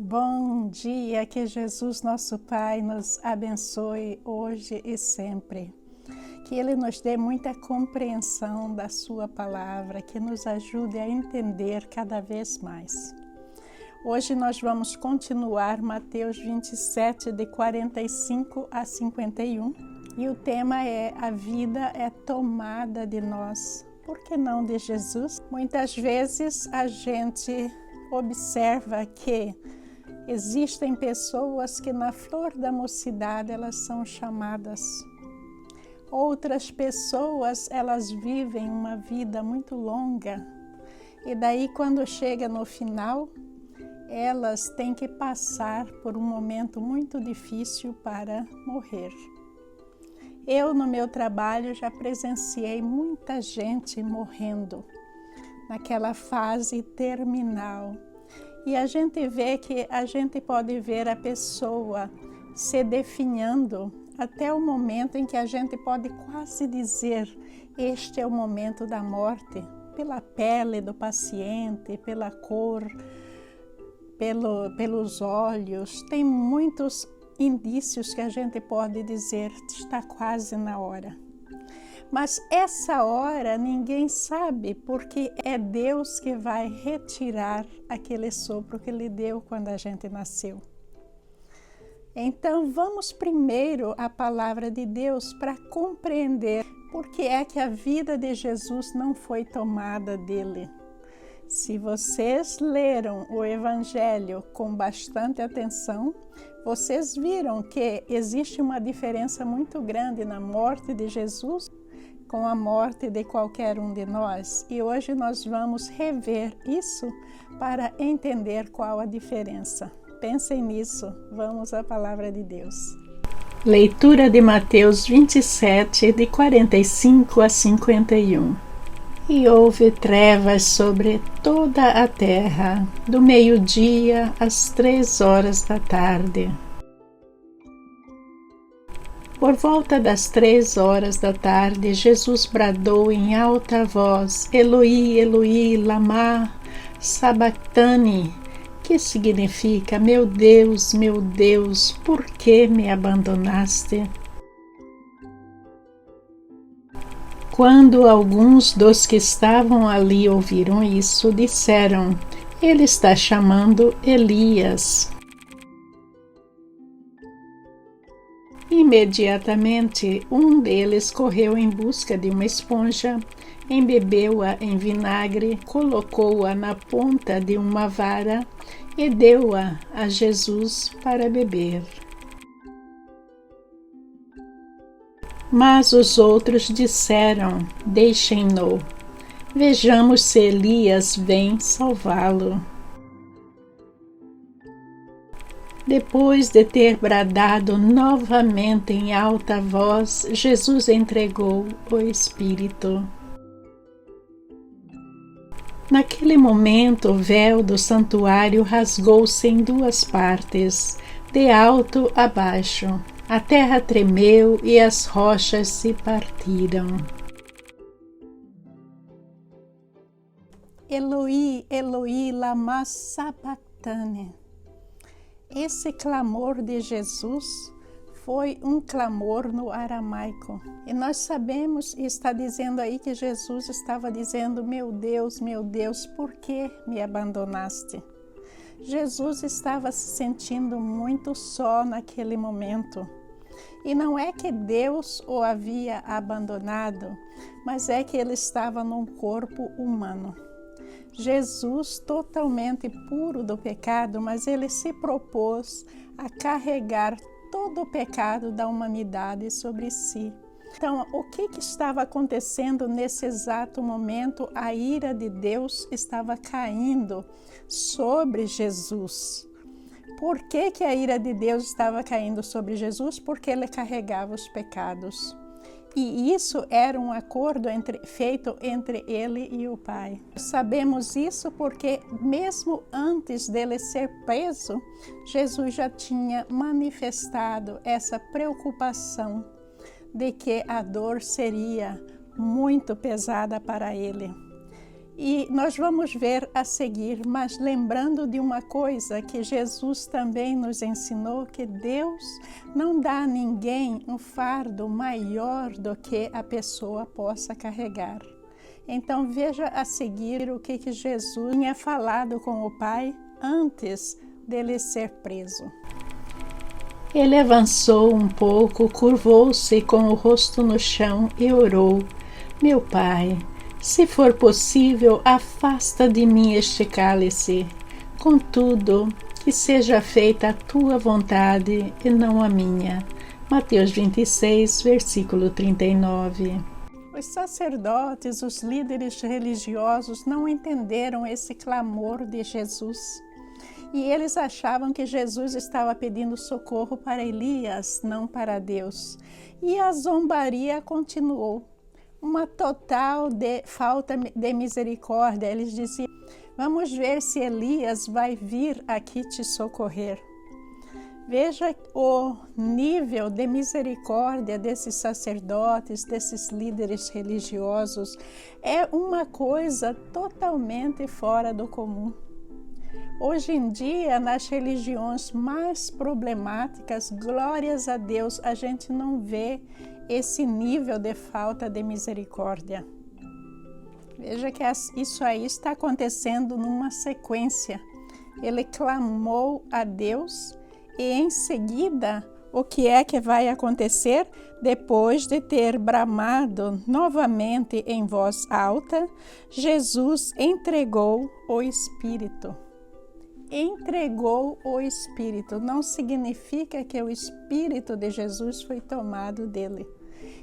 Bom dia, que Jesus, nosso Pai, nos abençoe hoje e sempre. Que Ele nos dê muita compreensão da Sua palavra, que nos ajude a entender cada vez mais. Hoje nós vamos continuar Mateus 27, de 45 a 51, e o tema é: a vida é tomada de nós, por que não de Jesus? Muitas vezes a gente observa que existem pessoas que na flor da mocidade elas são chamadas. Outras pessoas, elas vivem uma vida muito longa e daí quando chega no final, elas têm que passar por um momento muito difícil para morrer. Eu, no meu trabalho, já presenciei muita gente morrendo naquela fase terminal. E a gente vê que a gente pode ver a pessoa se definhando até o momento em que a gente pode quase dizer: este é o momento da morte, pela pele do paciente, pela cor, pelos olhos. Tem muitos indícios que a gente pode dizer: está quase na hora. Mas essa hora ninguém sabe, porque é Deus que vai retirar aquele sopro que Ele deu quando a gente nasceu. Então vamos primeiro à palavra de Deus para compreender por que é que a vida de Jesus não foi tomada dele. Se vocês leram o Evangelho com bastante atenção, vocês viram que existe uma diferença muito grande na morte de Jesus com a morte de qualquer um de nós. E hoje nós vamos rever isso para entender qual a diferença. Pensem nisso. Vamos à palavra de Deus. Leitura de Mateus 27, de 45 a 51. E houve trevas sobre toda a terra, do meio-dia às 3 horas da tarde. Por volta das 3 horas da tarde, Jesus bradou em alta voz: Eloi, Eloi, lama sabachthani, que significa: meu Deus, por que me abandonaste? Quando alguns dos que estavam ali ouviram isso, disseram: ele está chamando Elias. Imediatamente, um deles correu em busca de uma esponja, embebeu-a em vinagre, colocou-a na ponta de uma vara e deu-a a Jesus para beber. Mas os outros disseram: deixem-no, vejamos se Elias vem salvá-lo. Depois de ter bradado novamente em alta voz, Jesus entregou o Espírito. Naquele momento, o véu do santuário rasgou-se em 2 partes, de alto a baixo. A terra tremeu e as rochas se partiram. Eloi, Eloi, lama sabachthani. Esse clamor de Jesus foi um clamor no aramaico. E nós sabemos, e está dizendo aí, que Jesus estava dizendo: meu Deus, por que me abandonaste? Jesus estava se sentindo muito só naquele momento. E não é que Deus o havia abandonado, mas é que ele estava num corpo humano. Jesus, totalmente puro do pecado, mas ele se propôs a carregar todo o pecado da humanidade sobre si. Então, o que estava acontecendo nesse exato momento? A ira de Deus estava caindo sobre Jesus. Por que a ira de Deus estava caindo sobre Jesus? Porque ele carregava os pecados. E isso era um acordo feito entre ele e o Pai. Sabemos isso porque mesmo antes dele ser preso, Jesus já tinha manifestado essa preocupação de que a dor seria muito pesada para ele. E nós vamos ver a seguir, mas lembrando de uma coisa que Jesus também nos ensinou, que Deus não dá a ninguém um fardo maior do que a pessoa possa carregar. Então veja a seguir o que Jesus tinha falado com o Pai antes dele ser preso. Ele avançou um pouco, curvou-se com o rosto no chão e orou: Meu Pai, se for possível, afasta de mim este cálice. Contudo, que seja feita a tua vontade e não a minha. Mateus 26, versículo 39. Os sacerdotes, os líderes religiosos não entenderam esse clamor de Jesus. E eles achavam que Jesus estava pedindo socorro para Elias, não para Deus. E a zombaria continuou. Uma total falta de misericórdia. Eles diziam: vamos ver se Elias vai vir aqui te socorrer. Veja o nível de misericórdia desses sacerdotes, desses líderes religiosos. É uma coisa totalmente fora do comum. Hoje em dia, nas religiões mais problemáticas, glórias a Deus, a gente não vê esse nível de falta de misericórdia. Veja que isso aí está acontecendo numa sequência. Ele clamou a Deus e em seguida, o que é que vai acontecer? Depois de ter bramado novamente em voz alta, Jesus entregou o Espírito. Entregou o Espírito. Não significa que o Espírito de Jesus foi tomado dele.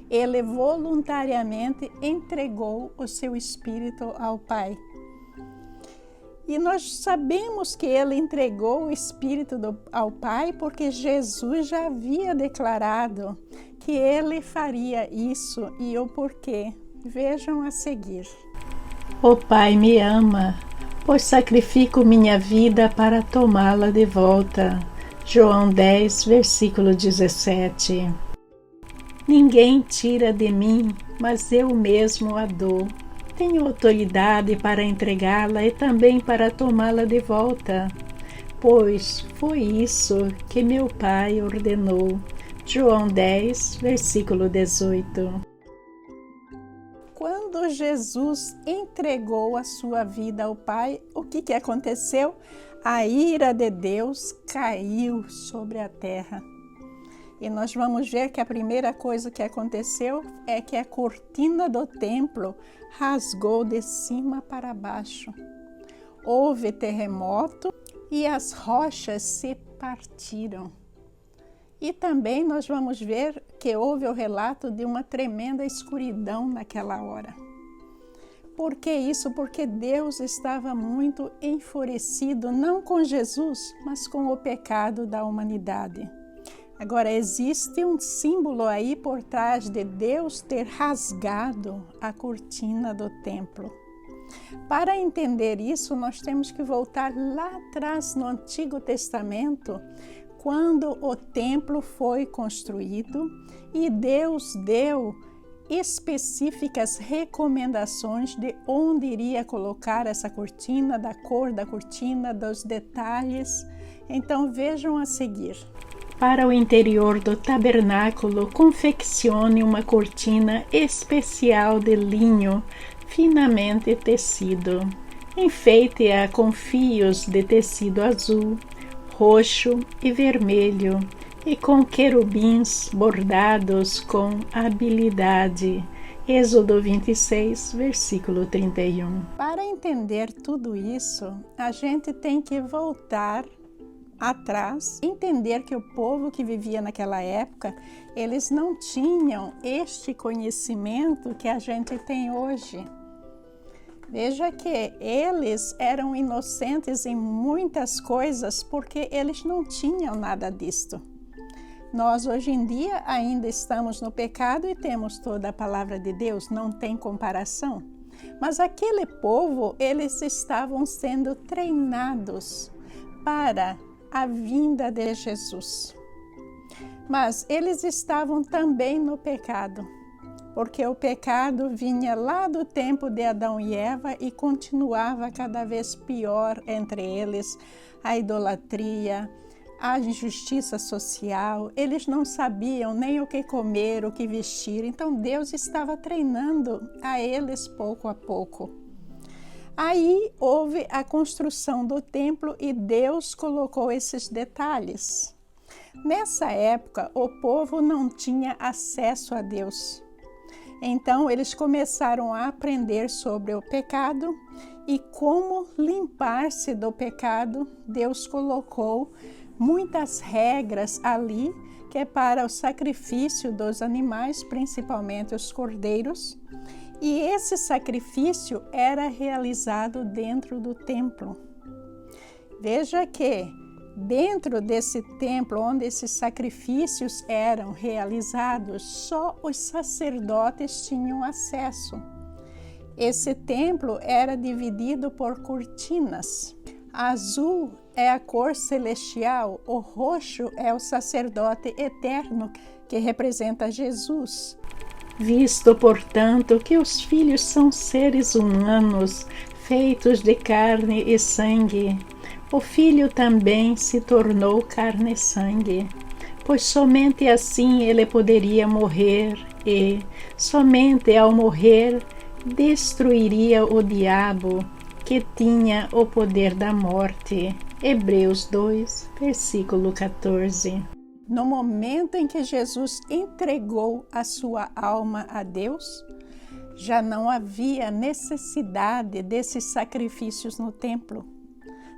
Ele voluntariamente entregou o seu Espírito ao Pai. E nós sabemos que ele entregou o Espírito ao Pai porque Jesus já havia declarado que ele faria isso e o porquê. Vejam a seguir. O Pai me ama, pois sacrifico minha vida para tomá-la de volta. João 10, versículo 17. Ninguém tira de mim, mas eu mesmo a dou. Tenho autoridade para entregá-la e também para tomá-la de volta, pois foi isso que meu Pai ordenou. João 10, versículo 18. Quando Jesus entregou a sua vida ao Pai, o que aconteceu? A ira de Deus caiu sobre a terra. E nós vamos ver que a primeira coisa que aconteceu é que a cortina do templo rasgou de cima para baixo. Houve terremoto e as rochas se partiram. E também nós vamos ver que houve o relato de uma tremenda escuridão naquela hora. Por que isso? Porque Deus estava muito enfurecido, não com Jesus, mas com o pecado da humanidade. Agora, existe um símbolo aí por trás de Deus ter rasgado a cortina do templo. Para entender isso, nós temos que voltar lá atrás no Antigo Testamento, quando o templo foi construído e Deus deu específicas recomendações de onde iria colocar essa cortina, da cor da cortina, dos detalhes. Então, vejam a seguir. Para o interior do tabernáculo, confeccione uma cortina especial de linho finamente tecido. Enfeite-a com fios de tecido azul, roxo e vermelho e com querubins bordados com habilidade. Êxodo 26, versículo 31. Para entender tudo isso, a gente tem que voltar atrás, entender que o povo que vivia naquela época, eles não tinham este conhecimento que a gente tem hoje. Veja que eles eram inocentes em muitas coisas porque eles não tinham nada disto. Nós hoje em dia ainda estamos no pecado e temos toda a palavra de Deus, não tem comparação. Mas aquele povo, eles estavam sendo treinados para a vinda de Jesus. Mas eles estavam também no pecado. porque o pecado vinha lá do tempo de Adão e Eva e continuava cada vez pior entre eles, a idolatria, a injustiça social. Eles não sabiam nem o que comer, o que vestir, então Deus estava treinando a eles pouco a pouco. Aí houve a construção do templo e Deus colocou esses detalhes. Nessa época, o povo não tinha acesso a Deus. Então, eles começaram a aprender sobre o pecado e como limpar-se do pecado. Deus colocou muitas regras ali, que é para o sacrifício dos animais, principalmente os cordeiros. E esse sacrifício era realizado dentro do templo. Veja que dentro desse templo, onde esses sacrifícios eram realizados, só os sacerdotes tinham acesso. Esse templo era dividido por cortinas. Azul é a cor celestial, o roxo é o sacerdote eterno, que representa Jesus. Visto, portanto, que os filhos são seres humanos, feitos de carne e sangue, o Filho também se tornou carne e sangue, pois somente assim ele poderia morrer e, somente ao morrer, destruiria o diabo, que tinha o poder da morte. Hebreus 2, versículo 14. No momento em que Jesus entregou a sua alma a Deus, já não havia necessidade desses sacrifícios no templo.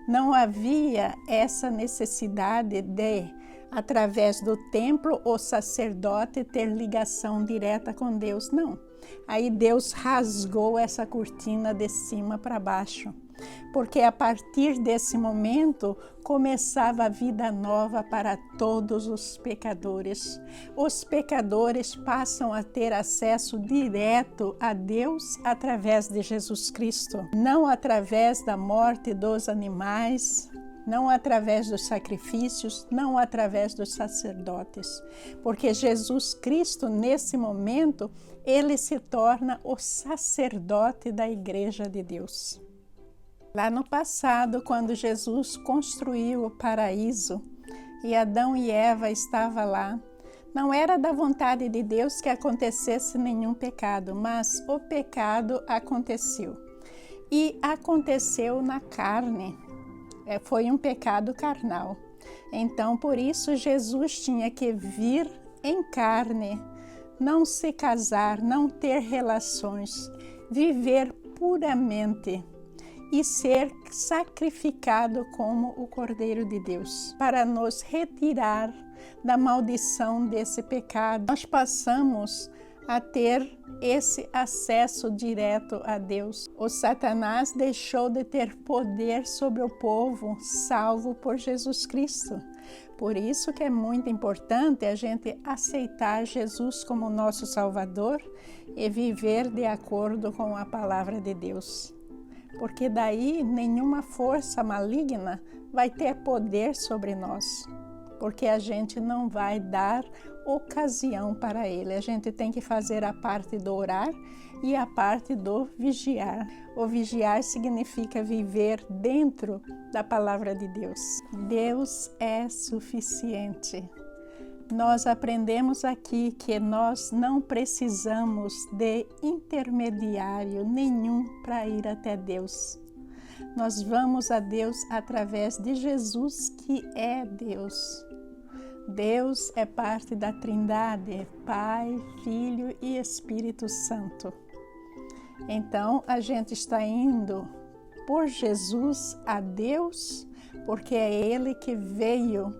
Não havia essa necessidade de, através do templo, o sacerdote ter ligação direta com Deus, não. Aí Deus rasgou essa cortina de cima para baixo, porque a partir desse momento começava a vida nova para todos os pecadores. Os pecadores passam a ter acesso direto a Deus através de Jesus Cristo, não através da morte dos animais, não através dos sacrifícios, não através dos sacerdotes, porque Jesus Cristo, nesse momento, ele se torna o sacerdote da Igreja de Deus. Lá no passado, quando Jesus construiu o paraíso e Adão e Eva estavam lá, não era da vontade de Deus que acontecesse nenhum pecado, mas o pecado aconteceu. E aconteceu na carne. Foi um pecado carnal. Então, por isso, Jesus tinha que vir em carne, não se casar, não ter relações, viver puramente e ser sacrificado como o Cordeiro de Deus, para nos retirar da maldição desse pecado. Nós passamos a ter esse acesso direto a Deus. O Satanás deixou de ter poder sobre o povo salvo por Jesus Cristo. Por isso que é muito importante a gente aceitar Jesus como nosso Salvador e viver de acordo com a palavra de Deus. Porque daí nenhuma força maligna vai ter poder sobre nós, porque a gente não vai dar ocasião para ele. A gente tem que fazer a parte do orar e a parte do vigiar. O vigiar significa viver dentro da palavra de Deus. Deus é suficiente. Nós aprendemos aqui que nós não precisamos de intermediário nenhum para ir até Deus. Nós vamos a Deus através de Jesus, que é Deus. Deus é parte da Trindade, Pai, Filho e Espírito Santo. Então, a gente está indo por Jesus a Deus, porque é Ele que veio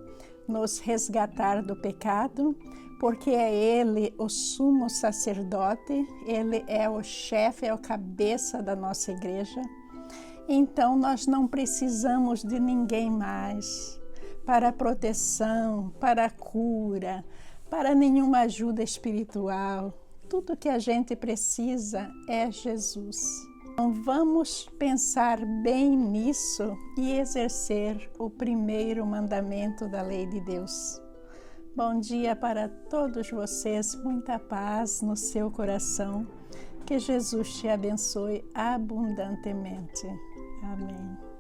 nos resgatar do pecado, porque é Ele o sumo sacerdote, Ele é o chefe, é o cabeça da nossa igreja. Então, nós não precisamos de ninguém mais para proteção, para cura, para nenhuma ajuda espiritual. Tudo que a gente precisa é Jesus. Então vamos pensar bem nisso e exercer o primeiro mandamento da lei de Deus. Bom dia para todos vocês, muita paz no seu coração. Que Jesus te abençoe abundantemente. Amém.